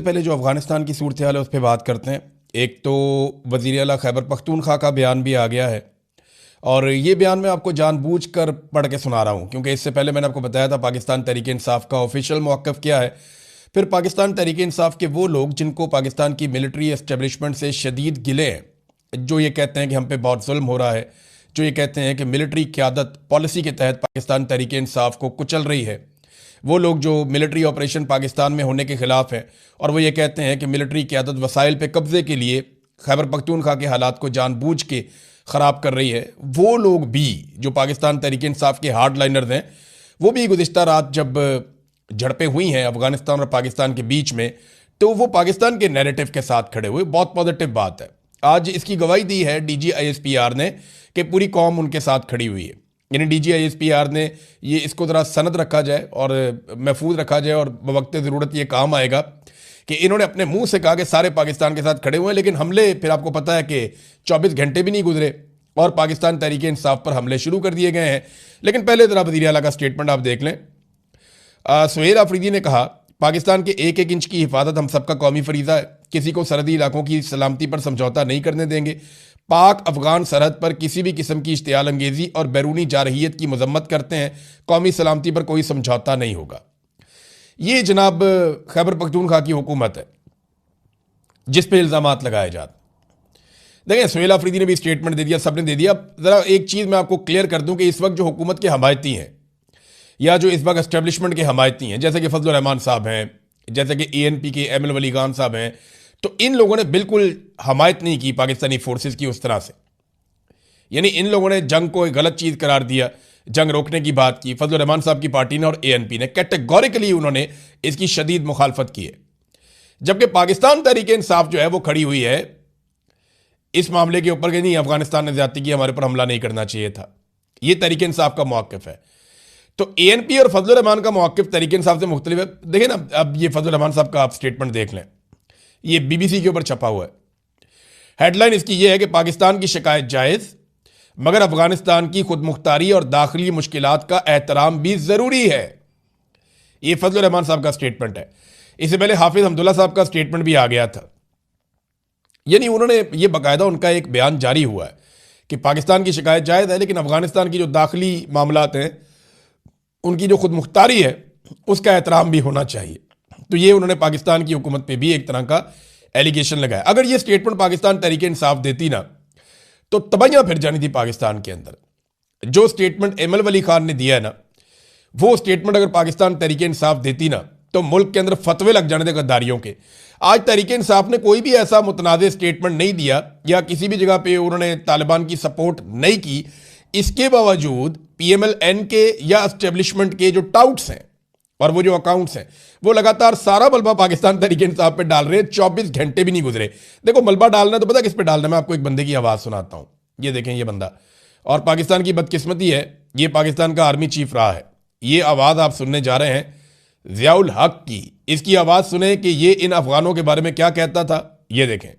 पहले जो अफगानिस्तान की सूरत हाल है उस पर बात करते हैं। एक तो वज़ीर आला खैबर पख्तूनख्वा का बयान भी आ गया है और ये बयान मैं आपको जानबूझकर पढ़ के सुना रहा हूँ क्योंकि इससे पहले मैंने आपको बताया था पाकिस्तान तहरीक इंसाफ का ऑफिशियल मौक़िफ़ क्या है। फिर पाकिस्तान तहरीक इंसाफ के वो लोग जिनको पाकिस्तान की मिलिट्री एस्टेब्लिशमेंट से शदीद गिले हैं, जो ये कहते हैं कि हम पे बहुत जुल्म हो रहा है, जो ये कहते हैं कि मिलिट्री क़यादत पॉलिसी के तहत पाकिस्तान तहरीक इंसाफ को कुचल रही है, वो लोग जो मिलिट्री ऑपरेशन पाकिस्तान में होने के ख़िलाफ़ हैं और वो ये कहते हैं कि मिलिट्री क़यादत वसाइल पे कब्ज़े के लिए खैबर पख्तूनख्वा के हालात को जानबूझ के ख़राब कर रही है, वो लोग भी जो पाकिस्तान तहरीक इंसाफ के हार्ड लाइनर्स हैं, वो भी गुज़िश्ता रात जब झड़पें हुई हैं अफ़गानिस्तान और पाकिस्तान के बीच में, तो वो पाकिस्तान के नैरेटिव के साथ खड़े हुए। बहुत पॉजिटिव बात है। आज इसकी गवाही दी है DGISPR ने कि पूरी कौम उनके साथ खड़ी हुई है। यानी DGISPR ने ये इसको ज़रा सनद रखा जाए और महफूज रखा जाए और बवक्त ज़रूरत ये काम आएगा कि इन्होंने अपने मुंह से कहा कि सारे पाकिस्तान के साथ खड़े हुए हैं, लेकिन हमले फिर आपको पता है कि 24 घंटे भी नहीं गुजरे और पाकिस्तान तहरीक इंसाफ पर हमले शुरू कर दिए गए हैं। लेकिन पहले ज़रा वज़ीर आला का स्टेटमेंट आप देख लें। सुहेल आफरीदी ने कहा, पाकिस्तान के एक एक इंच की हिफाजत हम सबका कौमी फरीज़ा है, किसी को सरहदी इलाकों की सलामती पर समझौता नहीं करने देंगे। पाक अफगान सरहद पर किसी भी किस्म की इश्तियाल अंगेज़ी और बैरूनी जारहियत की मजम्मत करते हैं, कौमी सलामती पर कोई समझौता नहीं होगा। ये जनाब खैबर पख्तूनख्वा की हुकूमत है जिस पे इल्ज़ामात लगाए जाते। देखिए, सुहेल आफरीदी ने भी स्टेटमेंट दे दिया, सबने दे दिया। ज़रा एक चीज़ मैं आपको क्लियर कर दूं कि इस वक्त जो हुकूमत के हमायती हैं या जो इस वक्त एस्टेब्लिशमेंट के हमायती हैं, जैसे कि फजल रहमान साहब हैं, जैसे कि ANP के ML वली खान साहब हैं, तो इन लोगों ने बिल्कुल हमायत नहीं की पाकिस्तानी फोर्सेस की उस तरह से। यानी इन लोगों ने जंग को एक गलत चीज़ करार दिया, जंग रोकने की बात की फजल रहमान साहब की पार्टी ने और ANP ने। कैटेगोरिकली उन्होंने इसकी शदीद मुखालफत की है, जबकि पाकिस्तान तहरीक इंसाफ जो है वो खड़ी हुई है इस मामले के ऊपर कि नहीं, अफगानिस्तान ने ज्यादती की, हमारे पर हमला नहीं करना चाहिए था। ये तहरीक इंसाफ का मौक़िफ़ है। तो ANP और फजल रहमान का मौक़िफ़ तहरीक इंसाफ से मुख्तलिफ है। देखिए ना, अब ये फजल रहमान साहब का आप स्टेटमेंट देख लें, ये BBC के ऊपर छपा हुआ है। हेडलाइन इसकी ये है कि पाकिस्तान की शिकायत जायज़, मगर अफगानिस्तान की खुद मुख्तारी और दाखिली मुश्किलात का एहतराम भी ज़रूरी है। ये फजल रहमान साहब का स्टेटमेंट है। इससे पहले हाफिज़ हमदुल्ला साहब का स्टेटमेंट भी आ गया था। यानी उन्होंने ये बाकायदा उनका एक बयान जारी हुआ है कि पाकिस्तान की शिकायत जायज़ है, लेकिन अफगानिस्तान की जो दाखिली मामलात हैं, उनकी जो खुद मुख्तारी है, उसका एहतराम भी होना चाहिए। तो ये उन्होंने पाकिस्तान की हुकूमत पे भी एक तरह का एलिगेशन लगाया। अगर ये स्टेटमेंट पाकिस्तान तहरीक इंसाफ देती ना, तो तबाहियां फिर जानी थी पाकिस्तान के अंदर। जो स्टेटमेंट ML वली खान ने दिया है ना, वो स्टेटमेंट अगर पाकिस्तान तहरीक इंसाफ देती ना, तो मुल्क के अंदर फतवे लग जाने थे गद्दारियों के। आज तहरीक इंसाफ ने कोई भी ऐसा मुतनाज़ स्टेटमेंट नहीं दिया या किसी भी जगह पे उन्होंने तालिबान की सपोर्ट नहीं की। इसके बावजूद PMLN के या एस्टेब्लिशमेंट के जो टाउट्स हैं और वो जो अकाउंट्स हैं, वो लगातार सारा मलबा पाकिस्तान तहरीक इंसाफ पे डाल रहे हैं। 24 घंटे भी नहीं गुजरे। देखो, मलबा डालना तो पता किस पे डालना है। मैं आपको एक बंदे की आवाज़ सुनाता हूँ। ये देखें, ये बंदा, और पाकिस्तान की बदकिस्मती है, ये पाकिस्तान का आर्मी चीफ रहा है। ये आवाज़ आप सुनने जा रहे हैं ज़ियाउल हक की। इसकी आवाज़ सुने कि ये इन अफगानों के बारे में क्या कहता था। ये देखें।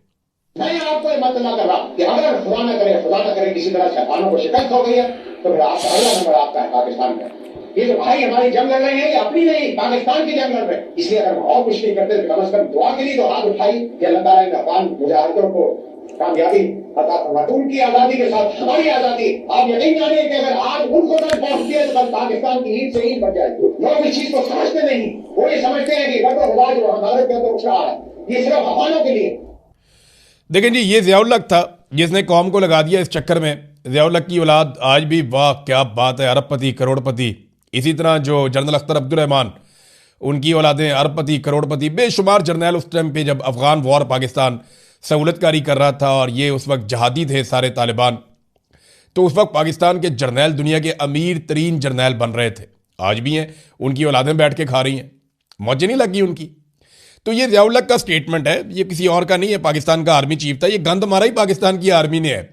मैं आपको मतला कर रहा कि अगर खुदा ना करे किसी तरह से अफगानों को शिकस्त हो गई है, तो फिर आपका अगला नंबर आपका है पाकिस्तान में। ये जो भाई हमारी जंग लड़ रहे हैं, ये अपनी नहीं, पाकिस्तान की जंग लड़ रहे हैं। इसलिए अगर हम और कुछ नहीं करते तो कम से कम दुआ के लिए तो हाथ उठाई कि अल्लाह ताला इन अफगान मुजाहिदों को कामयाबी अता फरमाए। उनकी आजादी के साथ हमारी आजादी। आप यकीन जानिए कि अगर आज उनको तक पहुंच दिया तो कल पाकिस्तान की ईद से ईद बन जाएगी। लोग इस चीज को समझते नहीं। वो ये समझते हैं कि रब खुदा जो हमारे के अंदर उठ रहा है, ये सिर्फ अफगानों के लिए। देखें जी, ये ज़ियाउल हक था जिसने कौम को लगा दिया इस चक्कर में। ज़ियाउल हक की औलाद आज भी, वाह क्या बात है, अरबपति करोड़पति। इसी तरह जो जनरल अख्तर अब्दुर्रहमान, उनकी औलादें अरबपति करोड़पति। बेशुमार जर्नैल उस टाइम पे जब अफगान वॉर पाकिस्तान सहूलतकारी कर रहा था और ये उस वक्त जहादी थे सारे तालिबान, तो उस वक्त पाकिस्तान के जर्नैल दुनिया के अमीर तरीन जर्नैल बन रहे थे। आज भी हैं, उनकी औलादें बैठ के खा रही हैं, मौजें नहीं लगी उनकी। तो ये ज़ियाउल हक का स्टेटमेंट है, ये किसी और का नहीं है। पाकिस्तान का आर्मी चीफ था। ये गंद मारा ही पाकिस्तान की आर्मी ने है।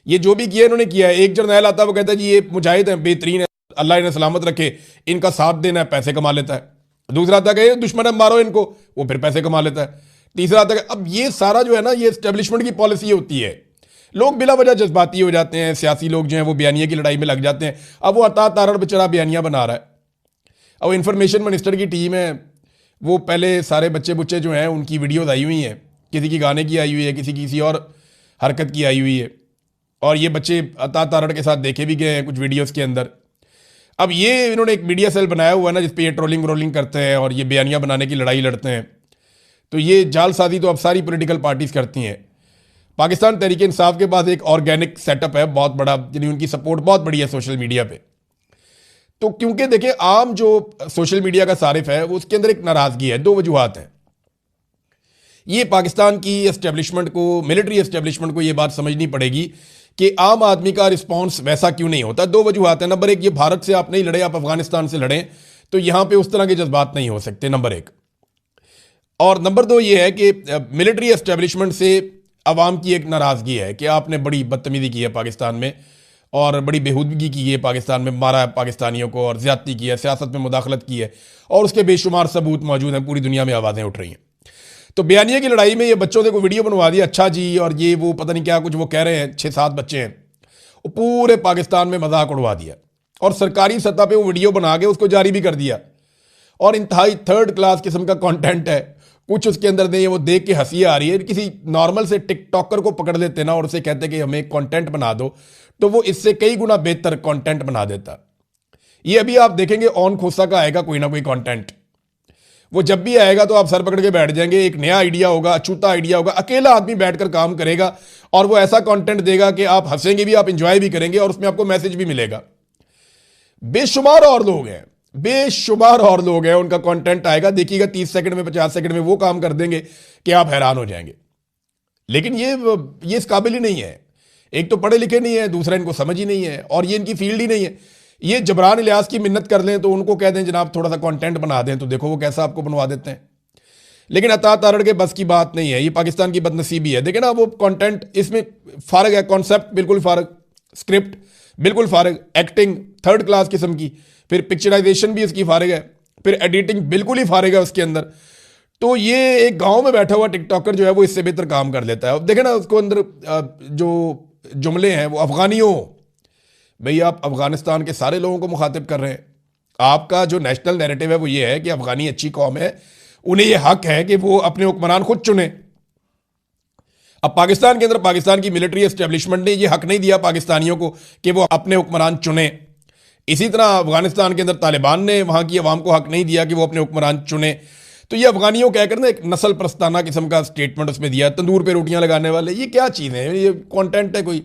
ये जो भी किया इन्होंने किया है। एक जर्नैल आता है, वो कहता है जी ये मुजाहिद हैं, बेहतरीन है, अल्लाह इन्हें सलामत रखे, इनका साथ देना है, पैसे कमा लेता है। दूसरा आता है दुश्मन है, मारो इनको, वो फिर पैसे कमा लेता है। तीसरा आता है, अब ये सारा जो है ना, ये एस्टेब्लिशमेंट की पॉलिसी होती है। लोग बिला वजह जज्बाती हो जाते हैं, सियासी लोग जो हैं वो बयानिया की लड़ाई में लग जाते हैं। अब वो अता तारड़ बेचारा बयानिया बना रहा है। अब इंफॉर्मेशन मिनिस्टर की टीम है, वो पहले सारे बच्चे बुच्चे जो हैं उनकी वीडियोज़ आई हुई हैं, किसी की गाने की आई हुई है, किसी की किसी और हरकत की आई हुई है, और ये बच्चे अता तारड़ के साथ देखे भी गए हैं कुछ वीडियोज़ के अंदर। अब ये इन्होंने एक मीडिया सेल बनाया हुआ है ना, जिसपे ये ट्रोलिंग व्रोलिंग करते हैं और ये बयानियाँ बनाने की लड़ाई लड़ते हैं। तो ये जालसाजी तो अब सारी पॉलिटिकल पार्टीज करती हैं। पाकिस्तान तहरीक इंसाफ के पास एक ऑर्गेनिक सेटअप है बहुत बड़ा, यानी उनकी सपोर्ट बहुत बड़ी है सोशल मीडिया पे। तो क्योंकि देखिए आम जो सोशल मीडिया का सारिफ है वो उसके अंदर एक नाराजगी है, दो वजूहात हैं। ये पाकिस्तान की एस्टेब्लिशमेंट को, मिलिट्री एस्टेब्लिशमेंट को ये बात समझनी पड़ेगी कि आम आदमी का रिस्पॉन्स वैसा क्यों नहीं होता। दो वजूहात हैं। नंबर एक, ये भारत से आप नहीं लड़े, आप अफगानिस्तान से लड़ें, तो यहां पे उस तरह के जज्बात नहीं हो सकते, नंबर एक। और नंबर दो ये है कि मिलिट्री एस्टेब्लिशमेंट से अवाम की एक नाराज़गी है कि आपने बड़ी बदतमीजी की है पाकिस्तान में, और बड़ी बेहूदगी की है पाकिस्तान में, मारा है पाकिस्तानियों को और ज़्यादती की है, सियासत में मुदाखलत की है, और उसके बेशुमार सबूत मौजूद हैं, पूरी दुनिया में आवाज़ें उठ रही हैं। तो बयानिया की लड़ाई में ये बच्चों से कोई वीडियो बनवा दिया, अच्छा जी, और ये वो पता नहीं क्या कुछ वो कह रहे हैं, 6-7 बच्चे हैं, वो पूरे पाकिस्तान में मजाक उड़वा दिया, और सरकारी सतह पे वो वीडियो बना के उसको जारी भी कर दिया। और इंतहाई थर्ड क्लास किस्म का कंटेंट है, कुछ उसके अंदर नहीं है, वो देख के हंसी आ रही है। किसी नॉर्मल से टिकटॉकर को पकड़ लेते ना और उसे कहते कि हमें कंटेंट बना दो, तो वो इससे कई गुना बेहतर कंटेंट बना देता। ये अभी आप देखेंगे ऑन खोसा का आएगा कोई ना कोई कंटेंट, वो जब भी आएगा तो आप सर पकड़ के बैठ जाएंगे। एक नया आइडिया होगा, अछूता आइडिया होगा, अकेला आदमी बैठकर काम करेगा और वो ऐसा कंटेंट देगा कि आप हंसेंगे भी, आप इंजॉय भी करेंगे, और उसमें आपको मैसेज भी मिलेगा। बेशुमार और लोग हैं, बेशुमार और लोग हैं, उनका कंटेंट आएगा, देखिएगा 30 सेकंड में, 50 सेकंड में वो काम कर देंगे कि आप हैरान हो जाएंगे। लेकिन ये इस काबिल ही नहीं है। एक तो पढ़े लिखे नहीं है, दूसरा इनको समझ ही नहीं है, और ये इनकी फील्ड ही नहीं है। ये जबरान इलियास की मिन्नत कर लें तो उनको कह दें जनाब थोड़ा सा कंटेंट बना दें, तो देखो वो कैसा आपको बनवा देते हैं। लेकिन अता तारड़ के बस की बात नहीं है, ये पाकिस्तान की बदनसीबी है। देखिए ना, वो कंटेंट इसमें फारग है, कॉन्सेप्ट बिल्कुल फारग, स्क्रिप्ट बिल्कुल फारग, एक्टिंग थर्ड क्लास किस्म की, फिर पिक्चराइजेशन भी इसकी फारग है, फिर एडिटिंग बिल्कुल ही फारग है उसके अंदर। तो ये एक गांव में बैठा हुआ टिकटॉकर जो है वो इससे बेहतर काम कर लेता है। अब देखे ना उसको अंदर जो जुमले हैं वो अफगानियों, भाई आप अफगानिस्तान के सारे लोगों को मुखातिब कर रहे हैं। आपका जो नेशनल नैरेटिव है वो ये है कि अफगानी अच्छी कौम है, उन्हें ये हक है कि वो अपने हुक्मरान खुद चुने। अब पाकिस्तान के अंदर पाकिस्तान की मिलिट्री एस्टेब्लिशमेंट ने ये हक नहीं दिया पाकिस्तानियों को कि वो अपने हुक्मरान चुने। इसी तरह अफगानिस्तान के अंदर तालिबान ने वहां की अवाम को हक नहीं दिया कि वो अपने हुक्मरान चुने। तो ये अफगानियों कहकर ना एक नस्ल प्रस्ताना किस्म का स्टेटमेंट उसमें दिया, तंदूर पे रोटियां लगाने वाले, ये क्या चीज़ें हैं? ये कंटेंट है कोई?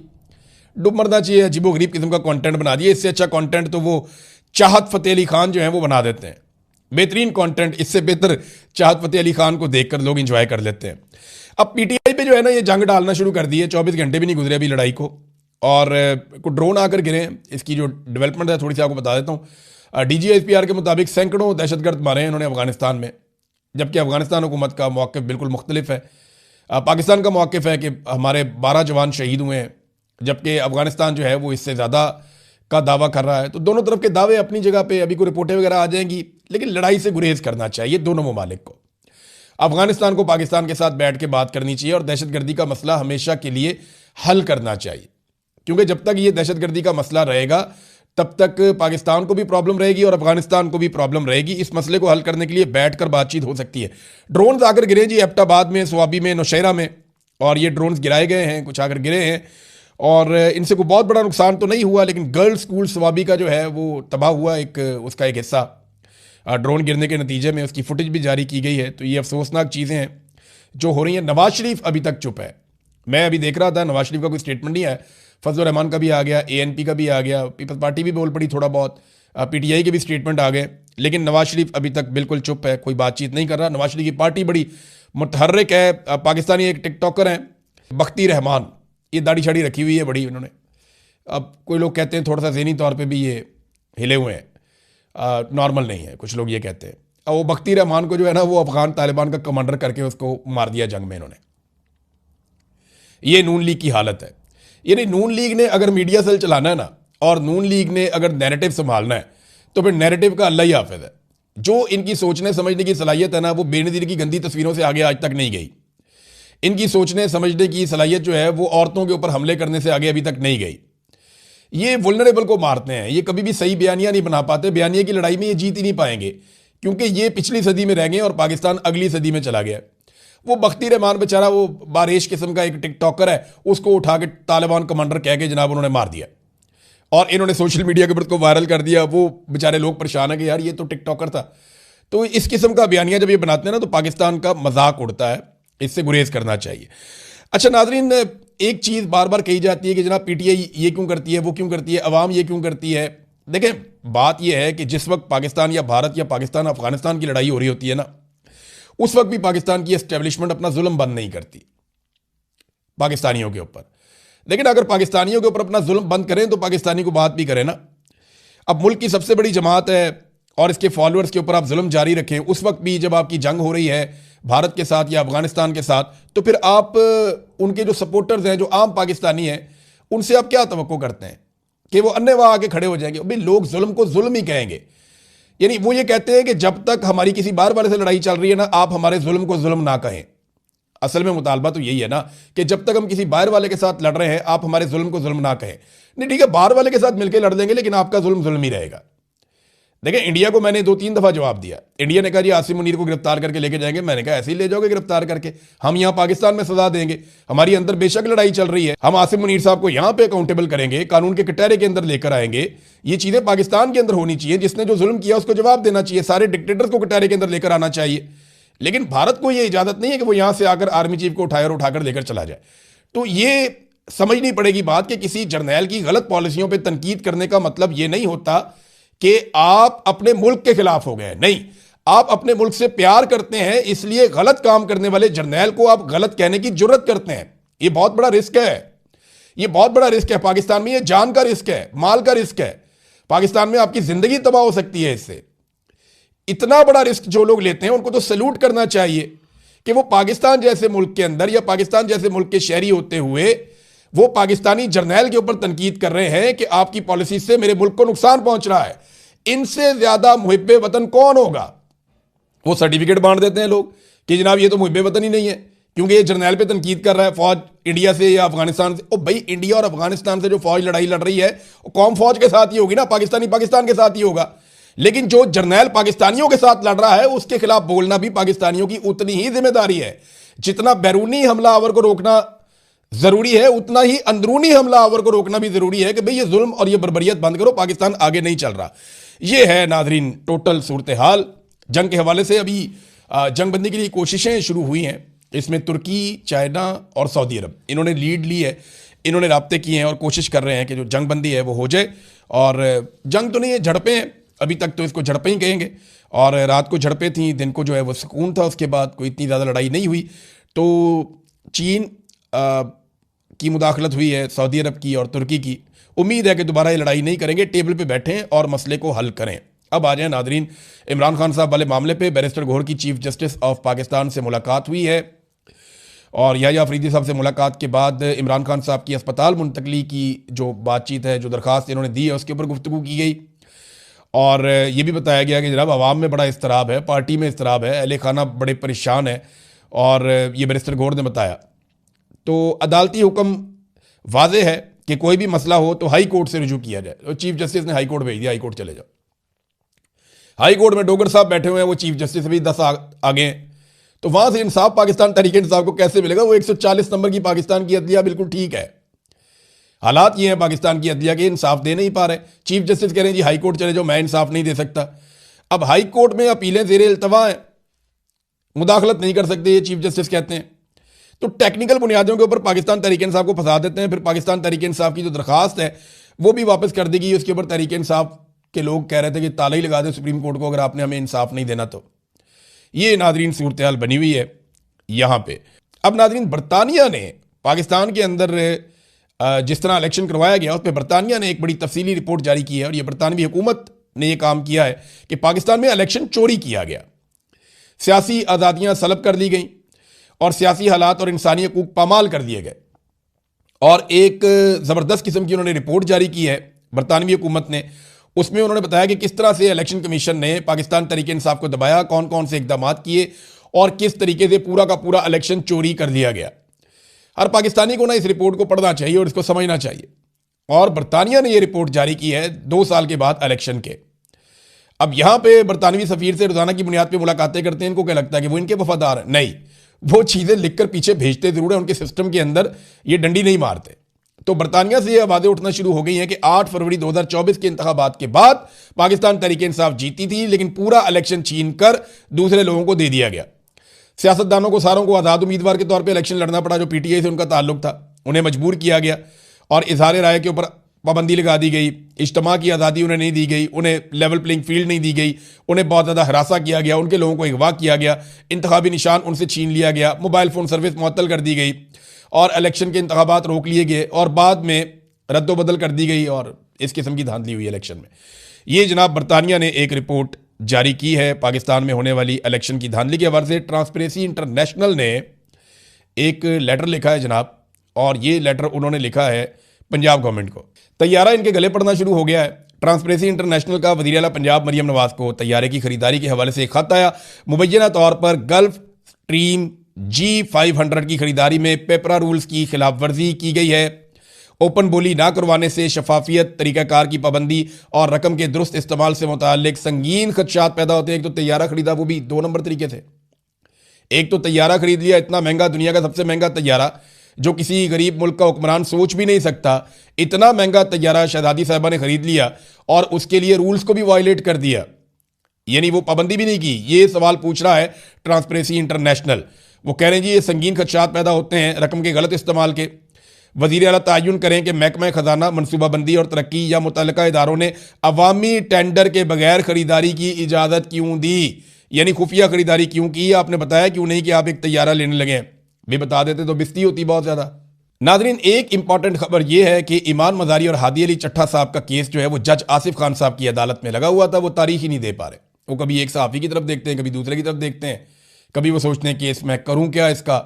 डूब मरना चाहिए। अजीबो गरीब किस्म का कंटेंट बना दिया। इससे अच्छा कंटेंट तो वो चाहत फतेह अली खान जो है वो बना देते हैं, बेहतरीन कंटेंट। इससे बेहतर चाहत फतेह अली खान को देखकर लोग इंजॉय कर लेते हैं। अब पीटीआई पे जो है ना ये जंग डालना शुरू कर दी है, 24 घंटे भी नहीं गुजरे अभी लड़ाई को, और कुछ ड्रोन आकर गिरे। इसकी जो डेवलपमेंट है थोड़ी सी आपको बता देता हूँ। DGSPR के मुताबिक सैकड़ों दहशतगर्द मारे हैं इन्होंने अफगानिस्तान में, जबकि अफगानिस्तान हुकूमत का मौक़िफ़ बिल्कुल मुख्तलिफ है। पाकिस्तान का मौक़िफ़ है कि हमारे 12 जवान शहीद हुए हैं, जबकि अफगानिस्तान जो है वो इससे ज़्यादा का दावा कर रहा है। तो दोनों तरफ के दावे अपनी जगह पे, अभी कोई रिपोर्टें वगैरह आ जाएंगी, लेकिन लड़ाई से गुरेज करना चाहिए दोनों ममालिक को। अफगानिस्तान को पाकिस्तान के साथ बैठ के बात करनी चाहिए और दहशतगर्दी का मसला हमेशा के लिए हल करना चाहिए, क्योंकि जब तक ये दहशतगर्दी का मसला रहेगा तब तक पाकिस्तान को भी प्रॉब्लम रहेगी और अफगानिस्तान को भी प्रॉब्लम रहेगी। इस मसले को हल करने के लिए बैठकर बातचीत हो सकती है। ड्रोन्स आकर गिरे जी एबटाबाद में, स्वाबी में, नौशहरा में, और ये ड्रोन्स गिराए गए हैं, कुछ आकर गिरे हैं, और इनसे कोई बहुत बड़ा नुकसान तो नहीं हुआ, लेकिन गर्ल्स स्कूल स्वाबी का जो है वो तबाह हुआ, उसका एक हिस्सा ड्रोन गिरने के नतीजे में। उसकी फुटेज भी जारी की गई है। तो ये अफसोसनाक चीज़ें हैं जो हो रही हैं। नवाज शरीफ अभी तक चुप है। मैं अभी देख रहा था, नवाज शरीफ का कोई स्टेटमेंट नहीं है, फजल रहमान का भी आ गया, ANP का भी आ गया, पीपल्स पार्टी भी बोल पड़ी थोड़ा बहुत, PTI के भी स्टेटमेंट आ गए, लेकिन नवाज शरीफ अभी तक बिल्कुल चुप है, कोई बातचीत नहीं कर रहा। नवाज शरीफ की पार्टी बड़ी मुतहर्रिक है। पाकिस्तानी एक टिकटॉकर हैं बख्ती रहमान, ये दाढ़ी शाड़ी रखी हुई है बड़ी इन्होंने। अब कोई लोग कहते हैं थोड़ा सा ज़हनी तौर पे भी ये हिले हुए हैं, नॉर्मल नहीं है, कुछ लोग ये कहते हैं। अब वो बख्ती रहमान को जो है ना वो अफगान तालिबान का कमांडर करके उसको मार दिया जंग में इन्होंने। ये नून लीग की हालत है। यानी नून लीग ने अगर मीडिया सेल चलाना है ना, और नून लीग ने अगर नैरेटिव संभालना है, तो फिर नैरेटिव का अल्लाह ही हाफिज है। जो इनकी सोचने समझने की सलाहियत है ना, वो बेनज़ीर की गंदी तस्वीरों से आगे आज तक नहीं गई। इनकी सोचने समझने की सलाहियत जो है वो औरतों के ऊपर हमले करने से आगे अभी तक नहीं गई। ये वुल्नरेबल को मारते हैं, ये कभी भी सही बयानिया नहीं बना पाते। बयानिया की लड़ाई में ये जीत ही नहीं पाएंगे। क्योंकि ये पिछली सदी में रह गए और पाकिस्तान अगली सदी में चला गया है। वो बख्ती रहमान बेचारा, वो बारिश किस्म का एक टिकटॉकर है, उसको उठा के तालिबान कमांडर कह के जनाब उन्होंने मार दिया और इन्होंने सोशल मीडिया के ऊपर उसको वायरल कर दिया। वो बेचारे लोग परेशान है कि यार ये तो टिकटॉकर था। तो इस किस्म का बयानिया जब ये बनाते हैं ना तो पाकिस्तान का मजाक उड़ता है, इससे गुरेज करना चाहिए। अच्छा नाजरीन, एक चीज़ बार बार कही जाती है कि जनाब पीटीआई ये क्यों करती है, वो क्यों करती है, अवाम ये क्यों करती है। देखें, बात यह है कि जिस वक्त पाकिस्तान या भारत या पाकिस्तान अफगानिस्तान की लड़ाई हो रही होती है ना, उस वक्त भी पाकिस्तान की एस्टेब्लिशमेंट अपना जुल्म बंद नहीं करती पाकिस्तानियों के ऊपर। लेकिन अगर पाकिस्तानियों के ऊपर अपना जुल्म बंद करें तो पाकिस्तानी को बात भी करें ना। अब मुल्क की सबसे बड़ी जमात है और इसके फॉलोअर्स के ऊपर आप जुल्म जारी रखें, उस वक्त भी जब आपकी जंग हो रही है भारत के साथ या अफगानिस्तान के साथ, तो फिर आप उनके जो सपोर्टर्स हैं, जो आम पाकिस्तानी हैं, उनसे आप क्या तवक्को करते हैं कि वो अन्यवा आके खड़े हो जाएंगे। भाई लोग जुल्म को जुल्म ही कहेंगे, यानी वो ये कहते हैं कि जब तक हमारी किसी बाहर वाले से लड़ाई चल रही है ना, आप हमारे जुल्म को जुल्म ना कहें। असल में मुतालबा तो यही है ना कि जब तक हम किसी बाहर वाले के साथ लड़ रहे हैं, आप हमारे जुल्म को जुल्म ना कहें। नहीं ठीक है, बाहर वाले के साथ मिलकर लड़ लेंगे, लेकिन आपका जुल्म जुल्म ही रहेगा। देखिए, इंडिया को मैंने 2-3 दफा जवाब दिया। इंडिया ने कहा जी आसिम मुनीर को गिरफ्तार करके लेके जाएंगे। मैंने कहा ऐसे ही ले जाओगे गिरफ्तार करके, हम यहां पाकिस्तान में सजा देंगे। हमारी अंदर बेशक लड़ाई चल रही है, हम आसिम मुनीर साहब को यहां पे अकाउंटेबल करेंगे, कानून के कटहरे के अंदर लेकर आएंगे। ये चीजें पाकिस्तान के अंदर होनी चाहिए। जिसने जो जुल्म किया उसको जवाब देना चाहिए, सारे डिक्टेटर्स को कटहरे के अंदर लेकर आना चाहिए। लेकिन भारत को यह इजाजत नहीं है कि वो यहां से आकर आर्मी चीफ को उठाकर लेकर चला जाए। तो ये समझनी पड़ेगी बात कि किसी जर्नैल की गलत पॉलिसियों पर तनकीद करने का मतलब यह नहीं होता कि आप अपने मुल्क के खिलाफ हो गए। नहीं, आप अपने मुल्क से प्यार करते हैं, इसलिए गलत काम करने वाले जर्नैल को आप गलत कहने की जुर्रत करते हैं। यह बहुत बड़ा रिस्क है, यह बहुत बड़ा रिस्क है। पाकिस्तान में यह जान का रिस्क है, माल का रिस्क है। पाकिस्तान में आपकी जिंदगी तबाह हो सकती है इससे। इतना बड़ा रिस्क जो लोग लेते हैं उनको तो सैल्यूट करना चाहिए कि वो पाकिस्तान जैसे मुल्क के अंदर या पाकिस्तान जैसे मुल्क के शहरी होते हुए वो पाकिस्तानी जर्नैल के ऊपर तनकीद कर रहे हैं कि आपकी पॉलिसी से मेरे मुल्क को नुकसान पहुंच रहा है। इनसे ज्यादा मुहिब्बे वतन कौन होगा? वो सर्टिफिकेट बांट देते हैं लोग कि जनाब ये तो मुहिब्बे वतन ही नहीं है, क्योंकि ये जर्नैल पे तनकीद कर रहा है फौज इंडिया से या अफगानिस्तान से। ओ भाई, इंडिया और अफगानिस्तान से जो फौज लड़ाई लड़ रही है वो कौम फौज के साथ ही होगी ना, पाकिस्तानी पाकिस्तान के साथ ही होगा। लेकिन जो जर्नैल पाकिस्तानियों के साथ लड़ रहा है उसके खिलाफ बोलना भी पाकिस्तानियों की उतनी ही जिम्मेदारी है। जितना बैरूनी हमलावर को रोकना जरूरी है, उतना ही अंदरूनी हमलावर को रोकना भी जरूरी है कि भाई ये जुल्म और ये बर्बरियत बंद करो, पाकिस्तान आगे नहीं चल रहा। ये है नाजरीन टोटल सूरत हाल। जंग के हवाले से अभी जंगबंदी के लिए कोशिशें शुरू हुई हैं। इसमें तुर्की, चाइना और सऊदी अरब इन्होंने लीड ली है, इन्होंने राब्ते किए हैं और कोशिश कर रहे हैं कि जो जंगबंदी है वो हो जाए। और जंग तो नहीं है, झड़पें हैं, अभी तक तो इसको झड़पें ही कहेंगे। और रात को झड़पें थी, दिन को जो है वो सुकून था। उसके बाद कोई इतनी ज़्यादा लड़ाई नहीं हुई। तो चीन की मुदाखलत हुई है, सऊदी अरब की और तुर्की की। उम्मीद है कि दोबारा ये लड़ाई नहीं करेंगे, टेबल पे बैठें और मसले को हल करें। अब आ जाए नाजरीन इमरान खान साहब वाले मामले पे। बैरिस्टर गौहर की चीफ जस्टिस ऑफ पाकिस्तान से मुलाकात हुई है और याहिया अफरीदी साहब से मुलाकात के बाद इमरान खान साहब की अस्पताल मुंतकली की जो बातचीत है, जो दरख्वास्त इन्होंने दी है, उसके ऊपर गुफ्तगू की गई। और ये भी बताया गया कि जनाब आवाम में बड़ा इस्तराब है, पार्टी में इस्तराब है, अहले खाना बड़े परेशान है। और ये बैरिस्टर गौहर ने बताया। तो अदालती हुक्म वाजे है कि कोई भी मसला हो तो हाई कोर्ट से रुजू किया जाए। तो चीफ जस्टिस ने हाई कोर्ट भेज दिया, हाई कोर्ट चले जाओ। हाई कोर्ट में डोगर साहब बैठे हुए हैं, वो चीफ जस्टिस भी 10 आगे हैं। तो वहां से इंसाफ पाकिस्तान तहरीक इंसाफ को कैसे मिलेगा? वो 140 नंबर की पाकिस्तान की अदलिया बिल्कुल ठीक है। हालात ये हैं पाकिस्तान की अदलिया के, इंसाफ दे नहीं पा रहे। चीफ जस्टिस कह रहे हैं जी हाई कोर्ट चले जाओ, मैं इंसाफ नहीं दे सकता। अब हाई कोर्ट में अपीलें ज़ेरे इल्तवा हैं, मुदाखलत नहीं कर सकते, ये चीफ जस्टिस कहते हैं। तो टेक्निकल बुनियादों के ऊपर पाकिस्तान तहरीक इंसाफ को फंसा देते हैं। फिर पाकिस्तान तहरीक इंसाफ की जो दरखास्त है वो भी वापस कर दी गई। उसके ऊपर तहरीक इंसाफ के लोग कह रहे थे कि ताला ही लगा दें सुप्रीम कोर्ट को अगर आपने हमें इंसाफ नहीं देना तो। ये नाजरीन सूरत हाल बनी हुई है यहाँ पे। अब नाजरीन बरतानिया ने पाकिस्तान के अंदर जिस तरह इलेक्शन करवाया गया उस पर बरतानिया ने एक बड़ी तफसीली रिपोर्ट जारी की है। और ये बरतानवी हुकूमत ने यह काम किया है कि पाकिस्तान में इलेक्शन चोरी किया गया, सियासी आज़ादियाँ सलब कर ली गई और सियासी हालात और इंसानी हकूक पामाल कर दिए गए। और एक ज़बरदस्त किस्म की उन्होंने रिपोर्ट जारी की है बरतानवी हुकूमत ने। उसमें उन्होंने बताया कि किस तरह से इलेक्शन कमीशन ने पाकिस्तान तहरीक इंसाफ को दबाया, कौन कौन से इकदाम किए और किस तरीके से पूरा का पूरा इलेक्शन चोरी कर दिया गया। हर पाकिस्तानी को ना इस रिपोर्ट को पढ़ना चाहिए और इसको समझना चाहिए। और बरतानिया ने यह रिपोर्ट जारी की है 2 साल के बाद इलेक्शन के। अब यहां पे बरतानवी सफीर से रोजाना की बुनियाद पे मुलाकातें करते हैं, इनको क्या लगता है कि वो इनके वफादार हैं? नहीं, वो चीजें लिखकर पीछे भेजते जरूर है, उनके सिस्टम के अंदर ये डंडी नहीं मारते। तो बरतानिया से ये आवाजें उठना शुरू हो गई हैं कि 8 फरवरी 2024 के इंतखाबात के बाद पाकिस्तान तहरीक इंसाफ जीती थी, लेकिन पूरा इलेक्शन छीन कर दूसरे लोगों को दे दिया गया। सियासतदानों को सारों को आज़ाद उम्मीदवार के तौर पर इलेक्शन लड़ना पड़ा जो पीटीआई से उनका ताल्लुक था, उन्हें मजबूर किया गया और इजहार राय के ऊपर पाबंदी लगा दी गई। इज्तिमा की आज़ादी उन्हें नहीं दी गई, उन्हें लेवल प्लेइंग फील्ड नहीं दी गई, उन्हें बहुत ज़्यादा हरासा किया गया, उनके लोगों को अगवा किया गया, इंतखाबी निशान उनसे छीन लिया गया, मोबाइल फ़ोन सर्विस मुअत्तल कर दी गई और इलेक्शन के इंतखाबात रोक लिए गए और बाद में रद्दोबदल कर दी गई और इस किस्म की धांधली हुई इलेक्शन में। ये जनाब बरतानिया ने एक रिपोर्ट जारी की है पाकिस्तान में होने वाली इलेक्शन की धांधली के हवाले से। ट्रांसपेरेंसी इंटरनेशनल ने एक लेटर लिखा है जनाब, और ये लेटर उन्होंने लिखा है पंजाब गवर्नमेंट को। तैयारा इनके गले पड़ना शुरू हो गया है। ट्रांसपेरेंसी इंटरनेशनल का वज़ीर आला पंजाब मरियम नवाज को तैयारे की खरीदारी के हवाले से एक खत आया। मुबैना तौर पर गल्फ स्ट्रीम G500 की खरीदारी में पेपरा रूल्स की खिलाफ वर्जी की गई है। ओपन बोली ना करवाने से शफाफियत, तरीक़ाकार की पाबंदी और रकम के दुरुस्त इस्तेमाल से मुताल्लिक संगीन खदशात पैदा होते हैं। एक तो तैयारा खरीदा, वो भी 2 नंबर तरीके से। एक तो तैयारा खरीद लिया, इतना महंगा, दुनिया का सबसे महंगा तैयारा जो किसी गरीब मुल्क का हुक्मरान सोच भी नहीं सकता, इतना महंगा तैयारा शहजादी साहिबा ने खरीद लिया और उसके लिए रूल्स को भी वायलेट कर दिया, यानी वो पाबंदी भी नहीं की। ये सवाल पूछ रहा है ट्रांसपेरेंसी इंटरनेशनल। वो कह रहे हैं जी ये संगीन खदशात पैदा होते हैं रकम के गलत इस्तेमाल के। वज़ीर आला तयन करें कि महकमा खजाना, मनसूबाबंदी और तरक्की या मुतल्लिका इदारों ने अवामी टेंडर के बगैर खरीदारी की इजाज़त क्यों दी, यानी खुफिया खरीदारी क्यों की। आपने बताया क्यों नहीं कि आप एक तैयारा लेने लगे हैं, भी बता देते तो बिस्ती होती बहुत ज़्यादा। नाज़रीन, एक इंपॉर्टेंट खबर यह है कि ईमान मज़ारी और हादी अली चट्ठा साहब का केस जो है वो जज आसिफ खान साहब की अदालत में लगा हुआ था। वो तारीख ही नहीं दे पा रहे। वो कभी एक सहाफ़ी की तरफ देखते हैं, कभी दूसरे की तरफ देखते हैं, कभी वो सोचते हैं केस मैं करूं क्या इसका।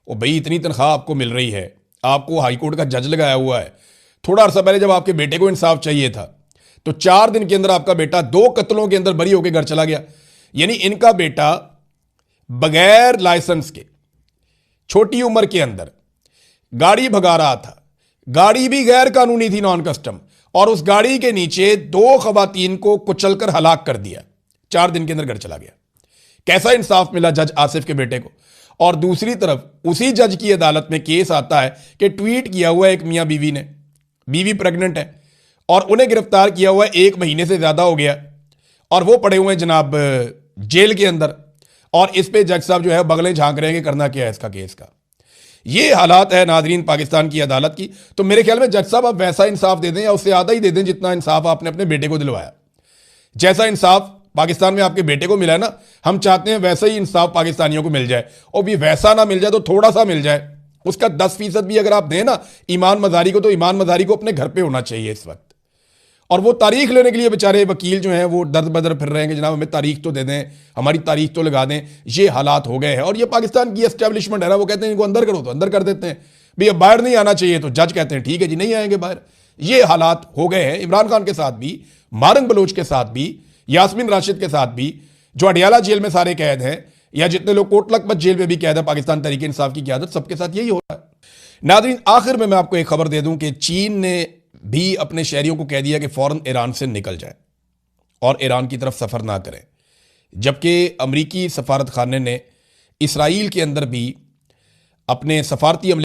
वो भाई इतनी तनख्वाह आपको मिल रही है, आपको हाईकोर्ट का जज लगाया हुआ है। थोड़ा अर्सा पहले जब आपके बेटे को इंसाफ चाहिए था तो 4 दिन के अंदर आपका बेटा 2 कत्लों के अंदर बरी होकर घर चला गया। यानी इनका बेटा बगैर लाइसेंस के छोटी उम्र के अंदर गाड़ी भगा रहा था, गाड़ी भी गैर कानूनी थी, नॉन कस्टम, और उस गाड़ी के नीचे 2 खवातीन को कुचलकर हलाक कर दिया। 4 दिन के अंदर घर चला गया। कैसा इंसाफ मिला जज आसिफ के बेटे को। और दूसरी तरफ उसी जज की अदालत में केस आता है कि ट्वीट किया हुआ है एक मियां बीवी ने, बीवी प्रेग्नेंट है और उन्हें गिरफ्तार किया हुआ है 1 महीने से ज्यादा हो गया और वो पड़े हुए हैं जनाब जेल के अंदर। और इस पे जज साहब जो है बगलें झांक रहे हैं कि करना क्या है इसका केस का। ये हालात है नाजरीन पाकिस्तान की अदालत की। तो मेरे ख्याल में जज साहब आप वैसा इंसाफ दे दें या उससे आधा ही दे दें जितना इंसाफ आपने अपने बेटे को दिलवाया। जैसा इंसाफ पाकिस्तान में आपके बेटे को मिला है ना, हम चाहते हैं वैसा ही इंसाफ पाकिस्तानियों को मिल जाए। और भी वैसा ना मिल जाए तो थोड़ा सा मिल जाए, उसका 10% भी अगर आप दें ना ईमान मज़ारी को, तो ईमान मज़ारी को अपने घर पे होना चाहिए इस वक्त। और वो तारीख लेने के लिए बेचारे वकील जो हैं वो दर बदर फिर रहे हैं कि जनाब हमें तारीख तो दे दें, हमारी तारीख तो लगा दें। ये हालात हो गए हैं और ये पाकिस्तान की एस्टेब्लिशमेंट है ना, वो कहते हैं इनको अंदर करो तो अंदर कर देते हैं, भाई अब बाहर नहीं आना चाहिए तो जज कहते हैं ठीक है जी नहीं आएंगे बाहर। ये हालात हो गए हैं इमरान खान के साथ भी, मारंग बलोच के साथ भी, यास्मीन राशिद के साथ भी, जो अडियाला जेल में सारे कैद हैं, या जितने लोग कोट लखपत जेल में भी कैद है पाकिस्तान तहरीक इंसाफ की क़यादत, सबके साथ यही हो रहा है। नाज़रीन, आखिर में मैं आपको एक खबर दे दूं कि चीन ने भी अपने शहरियों को कह दिया कि फौरन ईरान से निकल जाए और ईरान की तरफ सफ़र ना करें। जबकि अमरीकी सफारत खाने ने इसराइल के अंदर भी अपने सफारती अमले